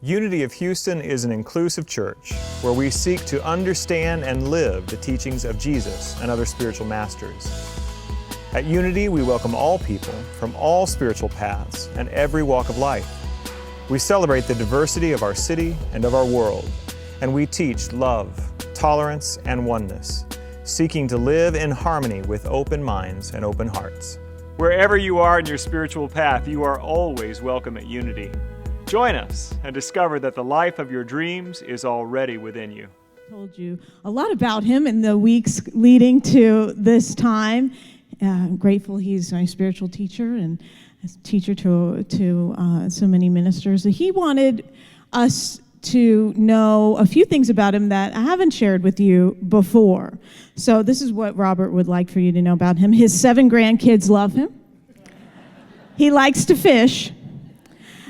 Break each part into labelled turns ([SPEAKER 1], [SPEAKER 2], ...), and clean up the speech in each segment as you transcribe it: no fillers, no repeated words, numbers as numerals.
[SPEAKER 1] Unity of Houston is an inclusive church where we seek to understand and live the teachings of Jesus and other spiritual masters. At Unity, we welcome all people from all spiritual paths and every walk of life. We celebrate the diversity of our city and of our world, and we teach love, tolerance, and oneness, seeking to live in harmony with open minds and open hearts. Wherever you are in your spiritual path, you are always welcome at Unity. Join us and discover that the life of your dreams is already within you.
[SPEAKER 2] Told you a lot about him in the weeks leading to this time. I'm grateful he's my spiritual teacher and a teacher to so many ministers. He wanted us to know a few things about him that I haven't shared with you before. So this is what Robert would like for you to know about him. His 7 grandkids love him. He likes to fish.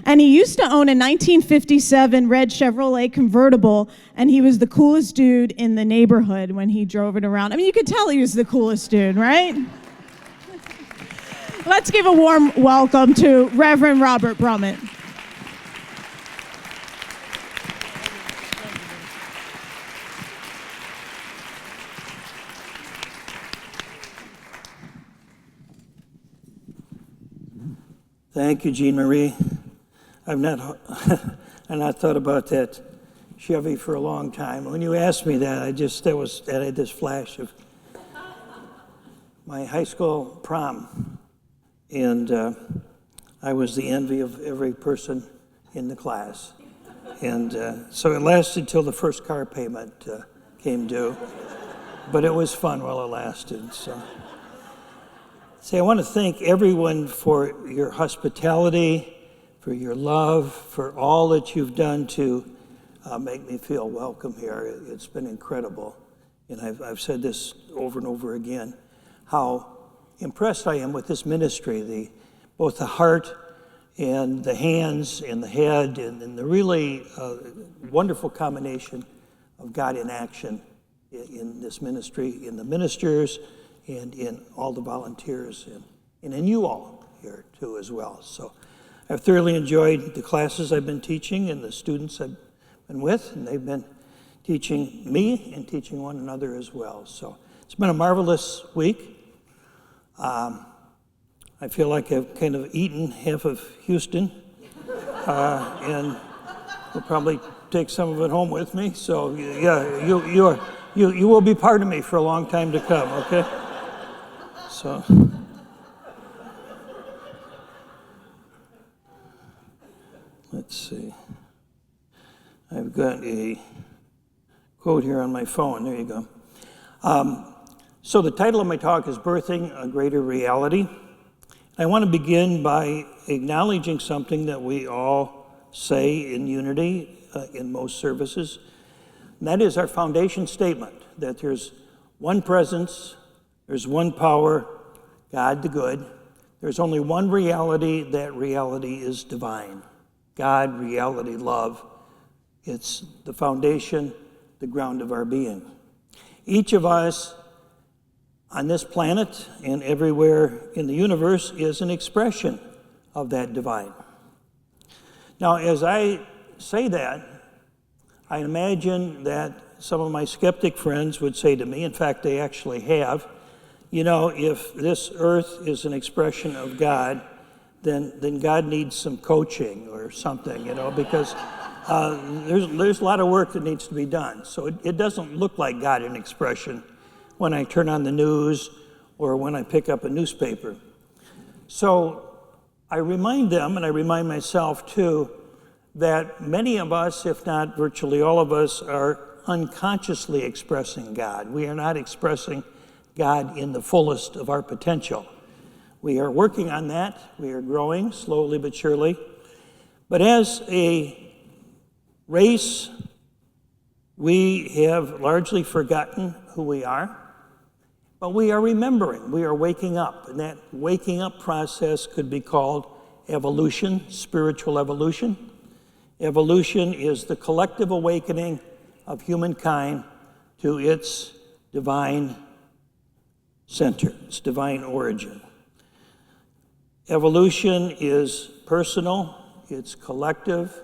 [SPEAKER 2] And he used to own a 1957 red Chevrolet convertible, and he was the coolest dude in the neighborhood when he drove it around. I mean, you could tell he was the coolest dude, right? Let's give a warm welcome to Reverend Robert Brumet.
[SPEAKER 3] Thank you, Jean Marie. I've not thought about that Chevy for a long time. When you asked me that, I had this flash of my high school prom, and I was the envy of every person in the class, and so it lasted till the first car payment came due, but it was fun while it lasted. So I want to thank everyone for your hospitality, for your love, for all that you've done to make me feel welcome here. It's been incredible. And I've said this over and over again, how impressed I am with this ministry, both the heart and the hands and the head and the really wonderful combination of God in action in this ministry, in the ministers, and in all the volunteers, and in you all here too as well. So I've thoroughly enjoyed the classes I've been teaching and the students I've been with, and they've been teaching me and teaching one another as well. So it's been a marvelous week. I feel like I've kind of eaten half of Houston, and will probably take some of it home with me. So yeah, you will be part of me for a long time to come. Okay, so. Let's see. I've got a quote here on my phone. There you go. So the title of my talk is Birthing a Greater Reality. I want to begin by acknowledging something that we all say in Unity in most services, and that is our foundation statement, that there's one presence, there's one power, God the good. There's only one reality, that reality is divine. God, reality, love. It's the foundation, the ground of our being. Each of us on this planet and everywhere in the universe is an expression of that divine. Now, as I say that, I imagine that some of my skeptic friends would say to me, in fact, they actually have, if this earth is an expression of God, then God needs some coaching or something, because there's a lot of work that needs to be done. So it doesn't look like God in expression when I turn on the news or when I pick up a newspaper. So I remind them, and I remind myself too, that many of us, if not virtually all of us, are unconsciously expressing God. We are not expressing God in the fullest of our potential. We are working on that. We are growing slowly but surely. But as a race, we have largely forgotten who we are, but we are remembering. We are waking up, and that waking up process could be called evolution, spiritual evolution. Evolution is the collective awakening of humankind to its divine center, its divine origin. Evolution is personal, it's collective,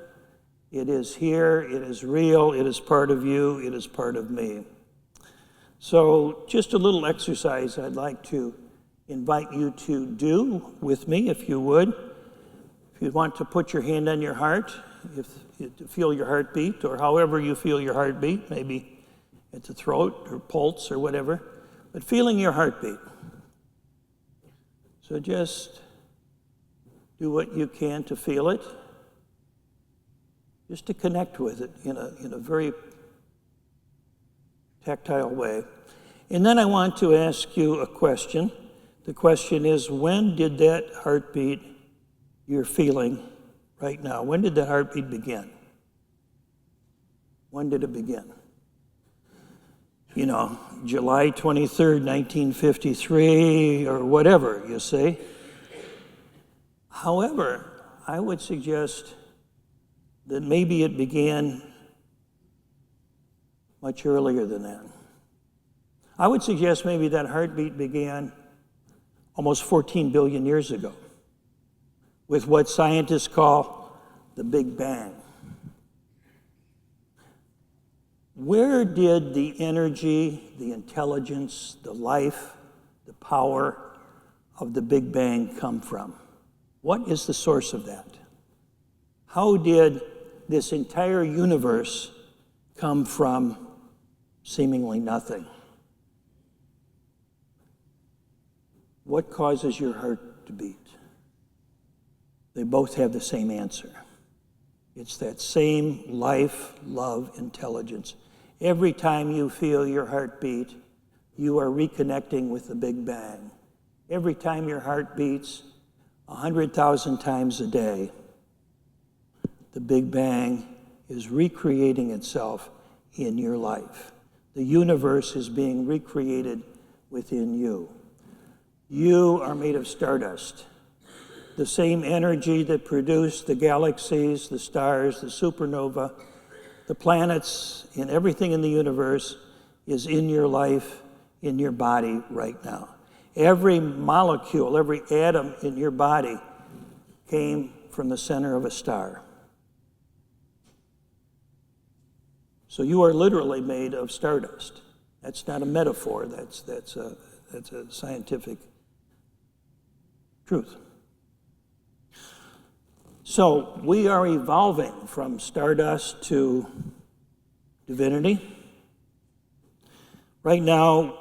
[SPEAKER 3] It is here, it is real, it is part of you, it is part of me. So just a little exercise I'd like to invite you to do with me, if you would. If you want to put your hand on your heart, if you feel your heartbeat, or however you feel your heartbeat, maybe at the throat or pulse or whatever, but feeling your heartbeat. So just do what you can to feel it, just to connect with it in a very tactile way. And then I want to ask you a question. The question is, when did that heartbeat you're feeling right now, when did that heartbeat begin? When did it begin? You know, July 23rd, 1953, or whatever, you say. However, I would suggest that maybe it began much earlier than that. I would suggest maybe that heartbeat began almost 14 billion years ago with what scientists call the Big Bang. Where did the energy, the intelligence, the life, the power of the Big Bang come from? What is the source of that? How did this entire universe come from seemingly nothing? What causes your heart to beat? They both have the same answer. It's that same life, love, intelligence. Every time you feel your heart beat, you are reconnecting with the Big Bang. Every time your heart beats 100,000 times a day, the Big Bang is recreating itself in your life. The universe is being recreated within you. You are made of stardust. The same energy that produced the galaxies, the stars, the supernova, the planets, and everything in the universe is in your life, in your body right now. Every molecule, every atom in your body came from the center of a star. So you are literally made of stardust. That's not a metaphor, that's a scientific truth. So we are evolving from stardust to divinity. Right now,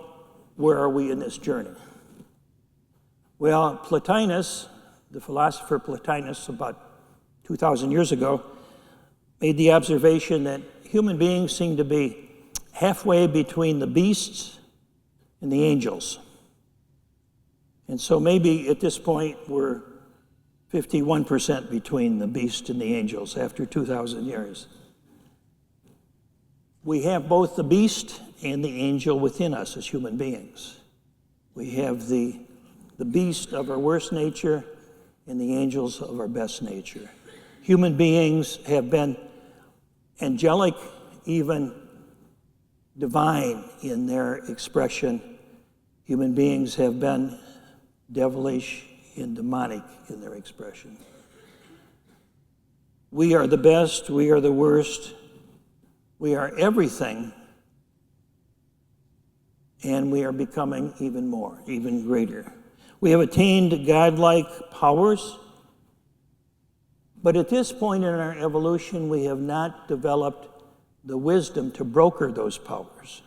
[SPEAKER 3] where are we in this journey? Well, Plotinus, the philosopher Plotinus, about 2,000 years ago, made the observation that human beings seem to be halfway between the beasts and the angels. And so maybe at this point we're 51% between the beast and the angels after 2,000 years. We have both the beast and the angel within us as human beings. We have the beast of our worst nature and the angels of our best nature. Human beings have been angelic, even divine in their expression. Human beings have been devilish and demonic in their expression. We are the best, we are the worst, we are everything, and we are becoming even more, even greater. We have attained godlike powers, but at this point in our evolution, we have not developed the wisdom to broker those powers.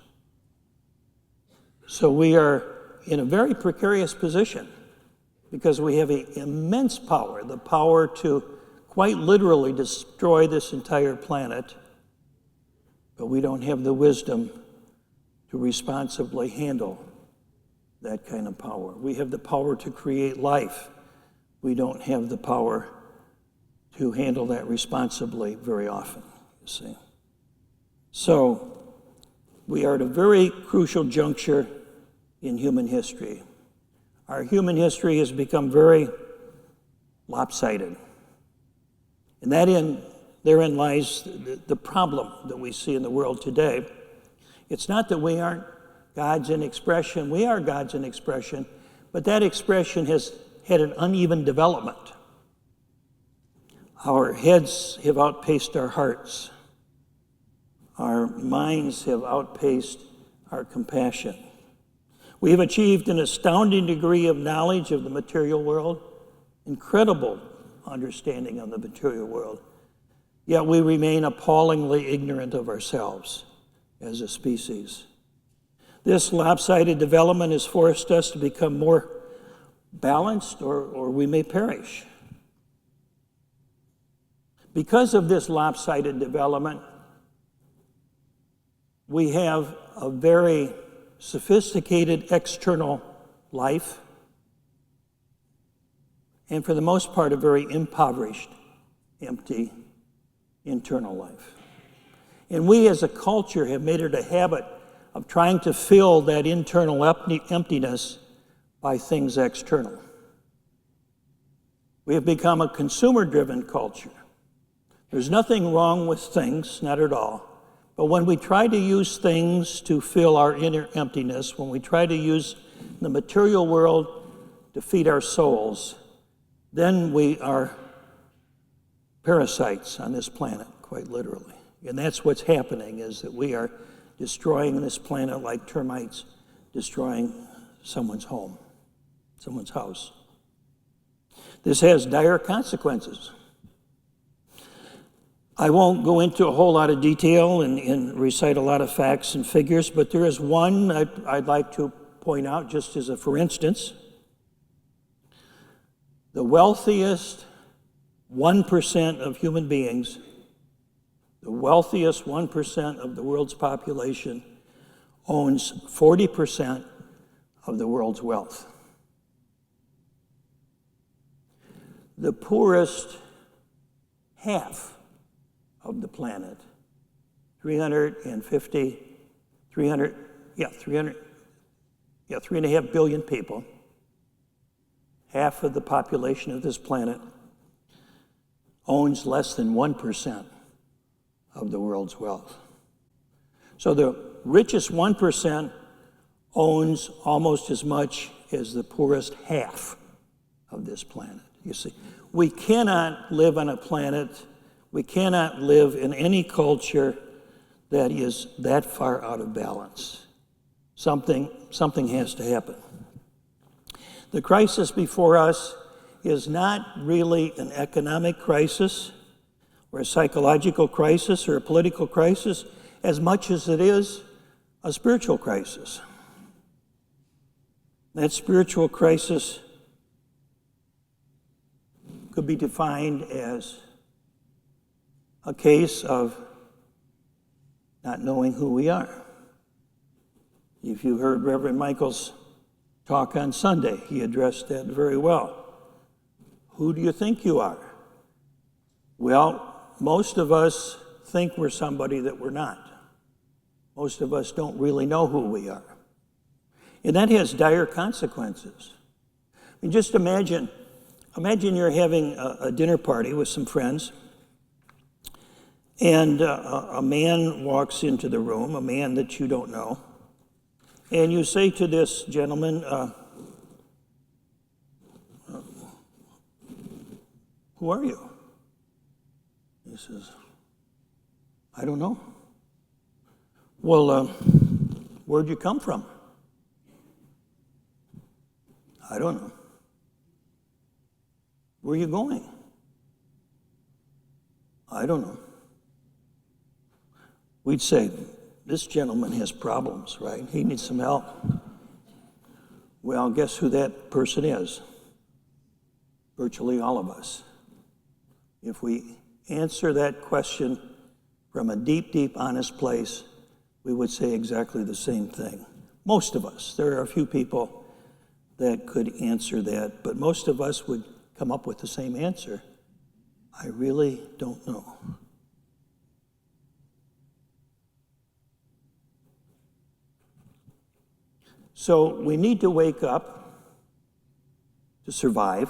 [SPEAKER 3] So we are in a very precarious position because we have an immense power, the power to quite literally destroy this entire planet, but we don't have the wisdom to responsibly handle that kind of power. We have the power to create life. We don't have the power to handle that responsibly very often, you see. So we are at a very crucial juncture in human history. Our human history has become very lopsided. And therein lies the problem that we see in the world today. It's not that we aren't Gods in expression. We are Gods in expression, but that expression has had an uneven development. Our heads have outpaced our hearts. Our minds have outpaced our compassion. We have achieved an astounding degree of knowledge of the material world, incredible understanding of the material world, yet we remain appallingly ignorant of ourselves as a species. This lopsided development has forced us to become more balanced, or we may perish. Because of this lopsided development, we have a very sophisticated external life, and for the most part, a very impoverished, empty internal life. And we as a culture have made it a habit of trying to fill that internal emptiness by things external. We have become a consumer-driven culture. There's nothing wrong with things, not at all. But when we try to use things to fill our inner emptiness, when we try to use the material world to feed our souls, then we are parasites on this planet, quite literally. And that's what's happening, is that we are destroying this planet like termites destroying someone's home, someone's house. This has dire consequences. I won't go into a whole lot of detail and recite a lot of facts and figures, but there is one I'd like to point out just as a for instance. The wealthiest 1% of human beings, the wealthiest 1% of the world's population, owns 40% of the world's wealth. The poorest half of the planet, 3.5 billion people, half of the population of this planet, owns less than 1% of the world's wealth. So the richest 1% owns almost as much as the poorest half of this planet. You see, we cannot live on a planet, we cannot live in any culture that is that far out of balance. Something has to happen. The crisis before us is not really an economic crisis or a psychological crisis or a political crisis as much as it is a spiritual crisis. That spiritual crisis could be defined as a case of not knowing who we are. If you heard Reverend Michael's talk on Sunday, he addressed that very well. Who do you think you are? Well, most of us think we're somebody that we're not. Most of us don't really know who we are. And that has dire consequences. I mean, just imagine you're having a dinner party with some friends, and a man walks into the room, a man that you don't know, and you say to this gentleman, who are you? He says, I don't know. Well, where'd you come from? I don't know. Where are you going? I don't know. We'd say, this gentleman has problems, right? He needs some help. Well, guess who that person is? Virtually all of us. If we answer that question from a deep, deep, honest place, we would say exactly the same thing. Most of us. There are a few people that could answer that, but most of us would come up with the same answer. I really don't know. So we need to wake up to survive.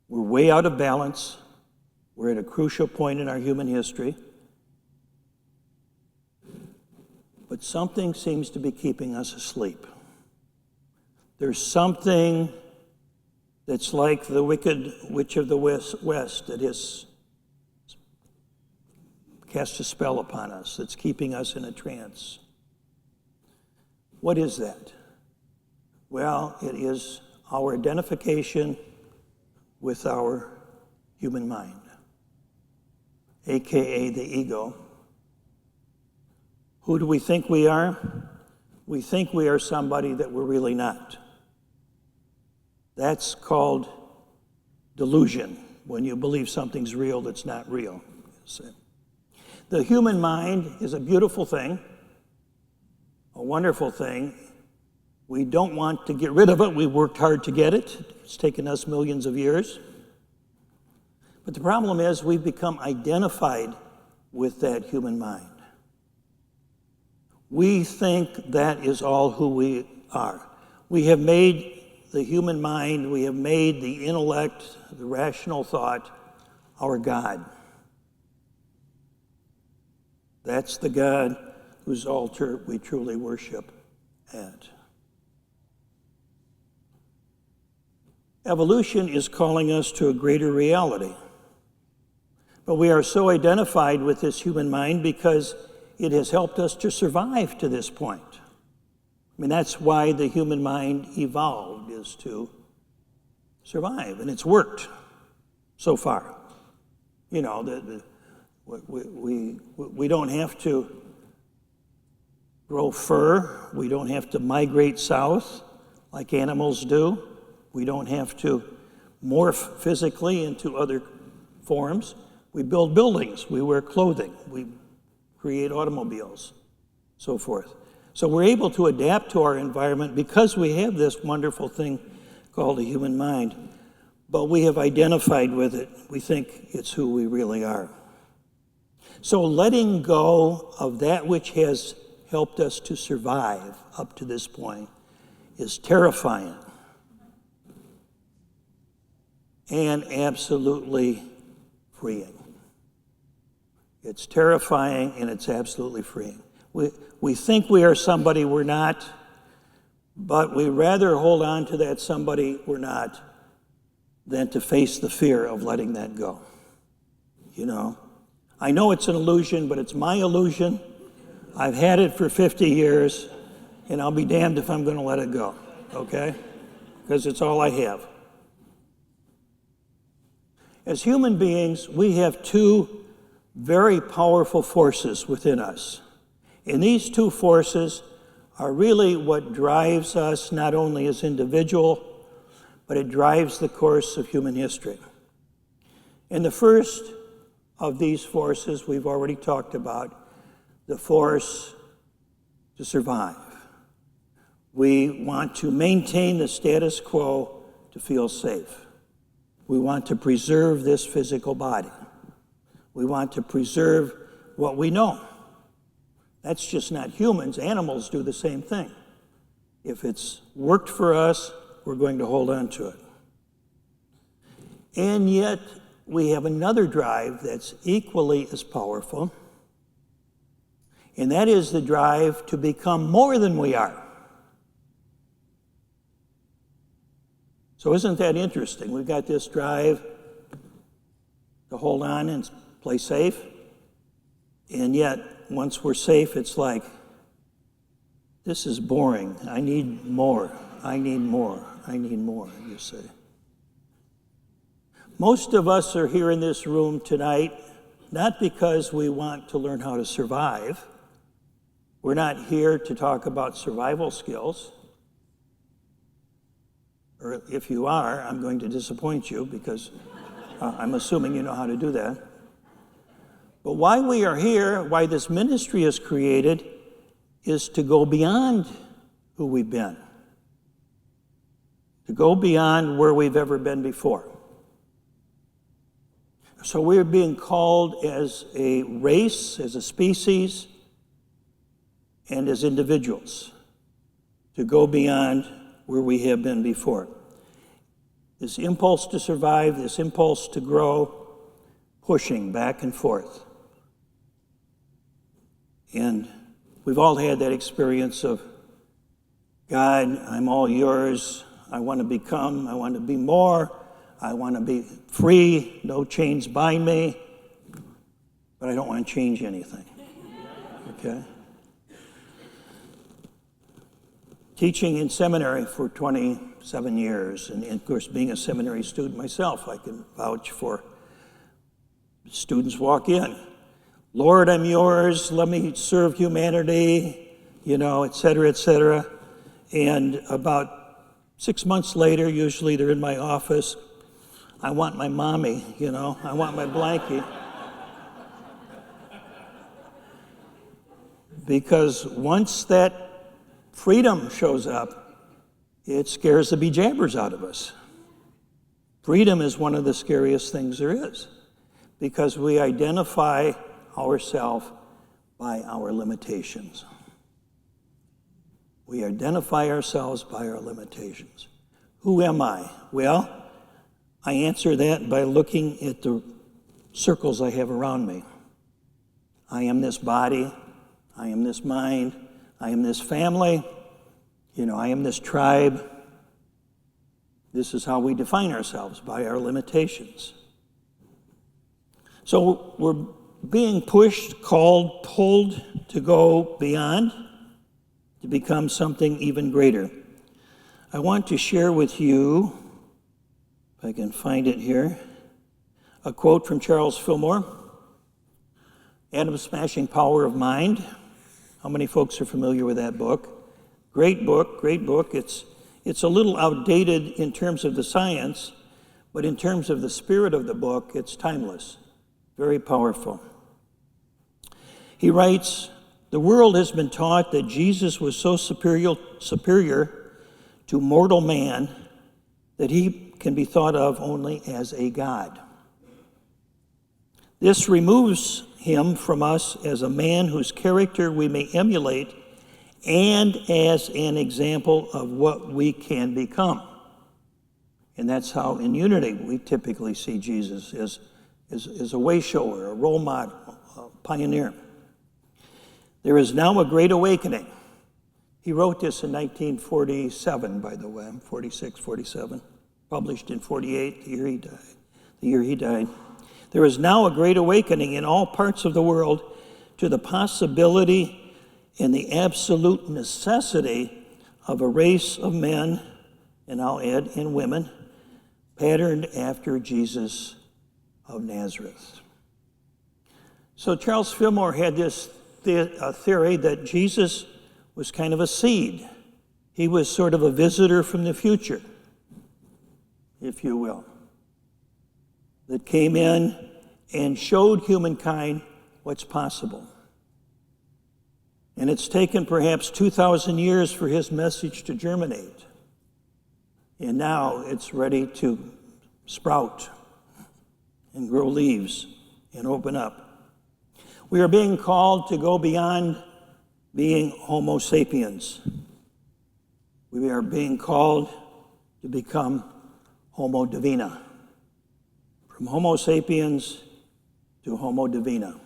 [SPEAKER 3] We're way out of balance. We're at a crucial point in our human history. But something seems to be keeping us asleep. There's something that's like the wicked witch of the west that has cast a spell upon us, that's keeping us in a trance. What is that? Well, it is our identification with our human mind, aka the ego. Who do we think we are? We think we are somebody that we're really not. That's called delusion, when you believe something's real that's not real. The human mind is a beautiful thing, a wonderful thing. We don't want to get rid of it. We worked hard to get it. It's taken us millions of years. But the problem is we've become identified with that human mind. We think that is all who we are. We have made the human mind, we have made the intellect, the rational thought, our God. That's the God whose altar we truly worship at. Evolution is calling us to a greater reality. But we are so identified with this human mind because it has helped us to survive to this point. I mean, that's why the human mind evolved, is to survive, and it's worked so far. You know, we don't have to grow fur. We don't have to migrate south like animals do. We don't have to morph physically into other forms. We build buildings. We wear clothing. We create automobiles, so forth. So we're able to adapt to our environment because we have this wonderful thing called the human mind. But we have identified with it. We think it's who we really are. So letting go of that which has helped us to survive up to this point is terrifying and absolutely freeing. It's terrifying and it's absolutely freeing. We think we are somebody we're not, but we rather hold on to that somebody we're not than to face the fear of letting that go. You know, I know it's an illusion, but it's my illusion. I've had it for 50 years, and I'll be damned if I'm going to let it go, okay? Because it's all I have. As human beings, we have two very powerful forces within us. And these two forces are really what drives us not only as individual, but it drives the course of human history. And the first of these forces we've already talked about, the force to survive. We want to maintain the status quo to feel safe. We want to preserve this physical body. We want to preserve what we know. That's just not humans. Animals do the same thing. If it's worked for us, we're going to hold on to it. And yet, we have another drive that's equally as powerful, and that is the drive to become more than we are. So isn't that interesting? We've got this drive to hold on and play safe, and yet, once we're safe, it's like, this is boring. I need more. I need more. I need more, you say. Most of us are here in this room tonight, not because we want to learn how to survive. We're not here to talk about survival skills. Or if you are, I'm going to disappoint you because I'm assuming you know how to do that. But why we are here, why this ministry is created, is to go beyond who we've been, to go beyond where we've ever been before. So we're being called as a race, as a species, and as individuals to go beyond where we have been before. This impulse to survive, this impulse to grow, pushing back and forth. And we've all had that experience of, God, I'm all yours. I want to become, I want to be more, I want to be free, no chains bind me, but I don't want to change anything. Okay? Teaching in seminary for 27 years, and of course being a seminary student myself, I can vouch for students walk in. Lord, I'm yours, let me serve humanity, et cetera, et cetera. And about 6 months later, usually they're in my office, I want my mommy, I want my blankie. Because once that freedom shows up, it scares the bejabbers out of us. Freedom is one of the scariest things there is, because we identify ourselves by our limitations. We identify ourselves by our limitations. Who am I? Well, I answer that by looking at the circles I have around me. I am this body, I am this mind, I am this family, I am this tribe. This is how we define ourselves, by our limitations. So we're being pushed, called, pulled to go beyond, to become something even greater. I want to share with you, if I can find it here, a quote from Charles Fillmore, Atom Smashing Power of Mind. How many folks are familiar with that book? Great book, great book. It's a little outdated in terms of the science, but in terms of the spirit of the book, it's timeless, very powerful. He writes, the world has been taught that Jesus was so superior to mortal man that he can be thought of only as a God. This removes him from us as a man whose character we may emulate and as an example of what we can become. And that's how in Unity we typically see Jesus as a way shower, a role model, a pioneer. There is now a great awakening. He wrote this in 1947, by the way, 46, 47, published in 48, the year he died. There is now a great awakening in all parts of the world to the possibility and the absolute necessity of a race of men, and I'll add, and women, patterned after Jesus of Nazareth. So Charles Fillmore had this theory that Jesus was kind of a seed. He was sort of a visitor from the future, if you will, that came in and showed humankind what's possible. And it's taken perhaps 2,000 years for his message to germinate. And now it's ready to sprout and grow leaves and open up. We are being called to go beyond being Homo sapiens. We are being called to become Homo Divina. From Homo sapiens to Homo Divina.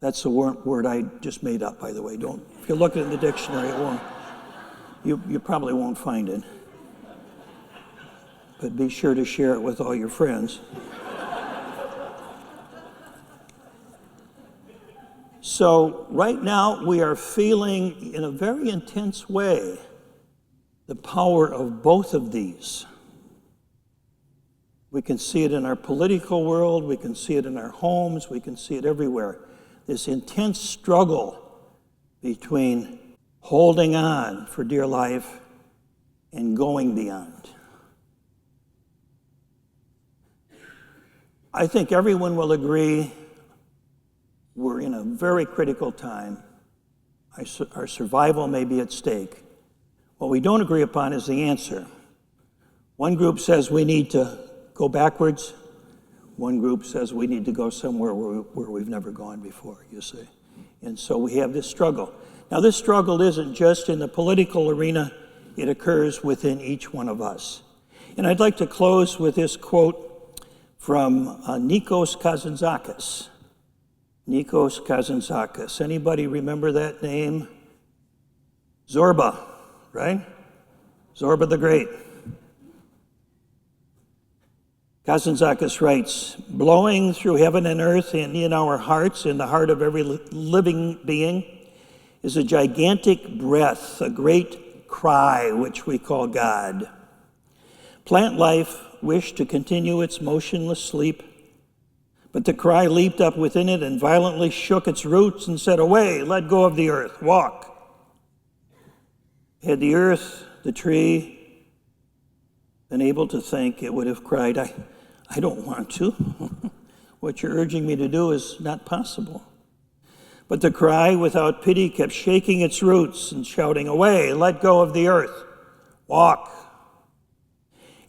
[SPEAKER 3] That's the word I just made up, by the way. If you look in the dictionary, it won't. You probably won't find it. But be sure to share it with all your friends. So right now we are feeling in a very intense way the power of both of these. We can see it in our political world, we can see it in our homes, we can see it everywhere. This intense struggle between holding on for dear life and going beyond. I think everyone will agree we're in a very critical time. Our survival may be at stake. What we don't agree upon is the answer. One group says we need to go backwards. One group says we need to go somewhere where we've never gone before, you see. And so we have this struggle. Now, this struggle isn't just in the political arena. It occurs within each one of us. And I'd like to close with this quote from Nikos Kazantzakis. Nikos Kazantzakis. Anybody remember that name? Zorba, right? Zorba the Great. Kazantzakis writes, blowing through heaven and earth and in our hearts, in the heart of every living being, is a gigantic breath, a great cry, which we call God. Plant life wished to continue its motionless sleep, but the cry leaped up within it and violently shook its roots and said, away, let go of the earth, walk. Had the earth, the tree, been able to think, it would have cried, I don't want to. What you're urging me to do is not possible. But the cry, without pity, kept shaking its roots and shouting, away, let go of the earth, walk.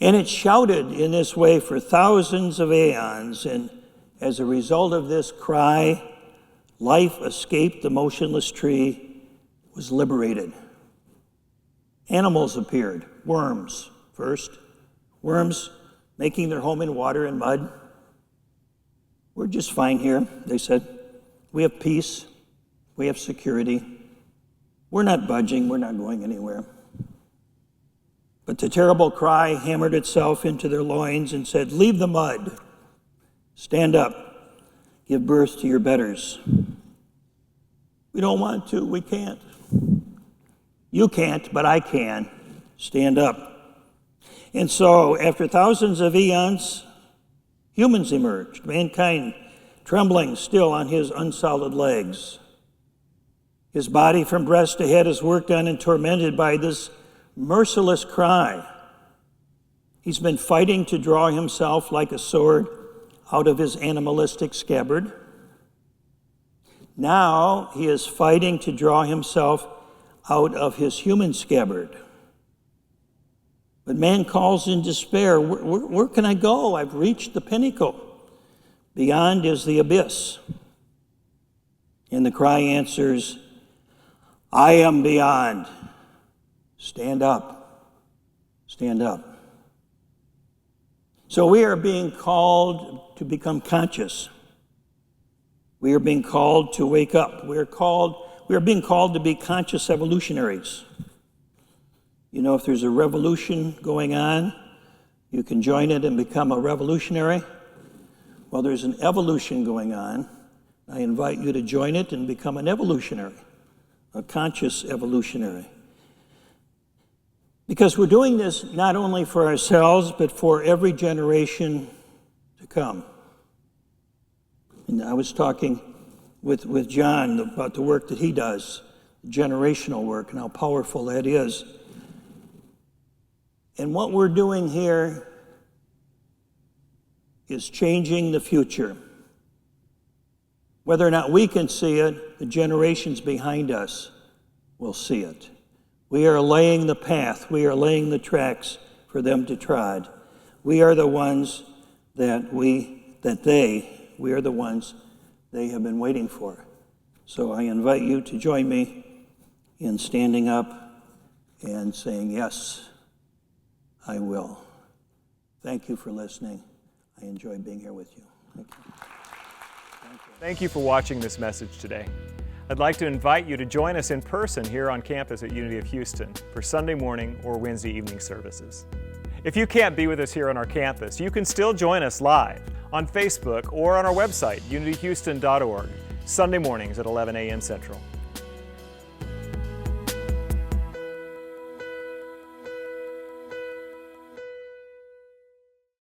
[SPEAKER 3] And it shouted in this way for thousands of aeons, and as a result of this cry, life escaped the motionless tree, was liberated. Animals appeared, worms first. Worms making their home in water and mud. We're just fine here, they said. We have peace. We have security. We're not budging. We're not going anywhere. But the terrible cry hammered itself into their loins and said, leave the mud. Stand up. Give birth to your betters. We don't want to. We can't. You can't, but I can. Stand up. And so, after thousands of eons, humans emerged, mankind trembling still on his unsolid legs. His body from breast to head is worked on and tormented by this merciless cry. He's been fighting to draw himself like a sword out of his animalistic scabbard. Now he is fighting to draw himself out of his human scabbard. But man calls in despair, where can I go? I've reached the pinnacle. Beyond is the abyss. And the cry answers, I am beyond. Stand up. Stand up. So we are being called to become conscious. We are being called to wake up. We are being called to be conscious evolutionaries. You know, if there's a revolution going on, you can join it and become a revolutionary. Well, there's an evolution going on. I invite you to join it and become an evolutionary, a conscious evolutionary. Because we're doing this not only for ourselves, but for every generation to come. And I was talking with John about the work that he does, generational work, and how powerful that is. And what we're doing here is changing the future. Whether or not we can see it, the generations behind us will see it. We are laying the path. We are laying the tracks for them to trod. We are the ones we are the ones they have been waiting for. So I invite you to join me in standing up and saying, yes, I will. Thank you for listening. I enjoy being here with you. Thank you.
[SPEAKER 1] Thank you for watching this message today. I'd like to invite you to join us in person here on campus at Unity of Houston for Sunday morning or Wednesday evening services. If you can't be with us here on our campus, you can still join us live on Facebook or on our website, unityhouston.org, Sunday mornings at 11 a.m. Central.